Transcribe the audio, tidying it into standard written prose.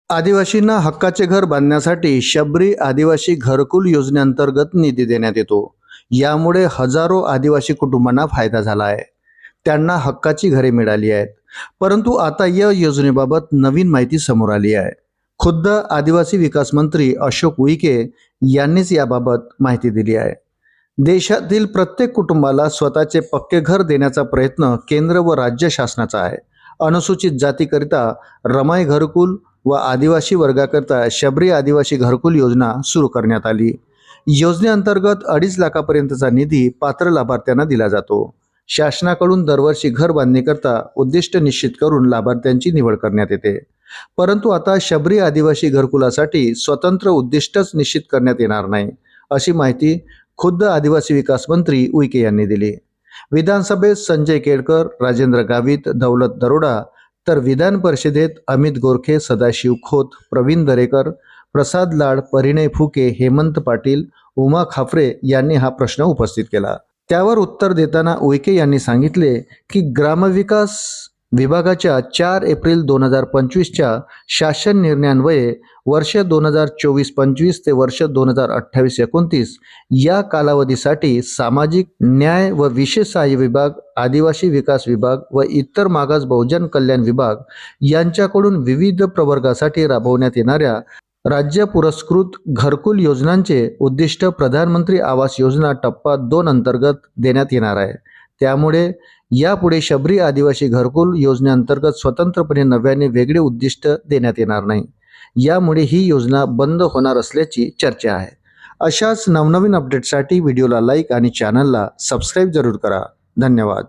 आदिवासींना हक्काचे घर बांधण्यासाठी शबरी आदिवासी घरकुल योजनेअंतर्गत निधी देण्यात येतो। यामुळे हजारो आदिवासी कुटुंबांना फायदा झाला आहे। त्यांना हक्काची घरे मिळाली आहेत। परंतु आता या योजनेबाबत नवीन माहिती समोर आली आहे। खुद्द आदिवासी विकास मंत्री अशोक उईके यांनीच याबाबत माहिती दिली आहे। देशातील प्रत्येक कुटुंबाला स्वतःचे पक्के घर देण्याचा प्रयत्न केंद्र व राज्य शासनाचा आहे। अनुसूचित जातीकरिता रमाई घरकुल व आदिवासी वर्गाकरता शबरी आदिवासी घरकुल योजना सुरू करण्यात आली। योजनेअंतर्गत 2.5 लाखापर्यंतचा निधी पात्र लाभार्थ्यांना दिला जातो। शासनाकडून दरवर्षी घर बांधणीकरता उद्दिष्ट निश्चित करून लाभार्थ्यांची निवड करण्यात येते। परंतु आता शबरी आदिवासी घरकुलासाठी स्वतंत्र उद्दिष्टच निश्चित करण्यात येणार नाही, अशी माहिती खुद्द आदिवासी विकास मंत्री उईके यांनी दिली। विधानसभेत संजय केळकर, राजेंद्र गावित, दौलत दरोडा तर विधान परिषदेत अमित गोरखे, सदाशिव खोत, प्रवीण दरेकर, प्रसाद लाड, परिणय फुके, हेमंत पाटील, उमा खाफरे यांनी हा प्रश्न उपस्थित केला। त्यावर उत्तर देताना उईके यांनी सांगितले की ग्रामविकास विभागाच्या 4 एप्रिल 2025च्या शासन निर्णयान्वये वर्ष 2024-25 ते वर्ष 2028-29 या कालावधीसाठी सामाजिक न्याय व विशेष सहाय्य विभाग, आदिवासी विकास विभाग व इतर मागास बहुजन कल्याण विभाग यांच्याकडून विविध प्रवर्गासाठी राबवण्यात येणाऱ्या राज्य पुरस्कृत घरकुल योजनांचे उद्दिष्ट प्रधानमंत्री आवास योजना टप्पा 2 अंतर्गत देण्यात येणार आहे। त्यामुळे यापुढे शबरी आदिवासी घरकुल योजनेअंतर्गत स्वतंत्रपणे नव्याने वेगळे उद्दिष्ट देण्यात येणार नाही। यामुळे ही योजना बंद होणार असल्याची चर्चा आहे। अशाच नवनवीन अपडेट्ससाठी व्हिडिओला लाईक आणि चॅनलला सबस्क्राईब जरूर करा। धन्यवाद।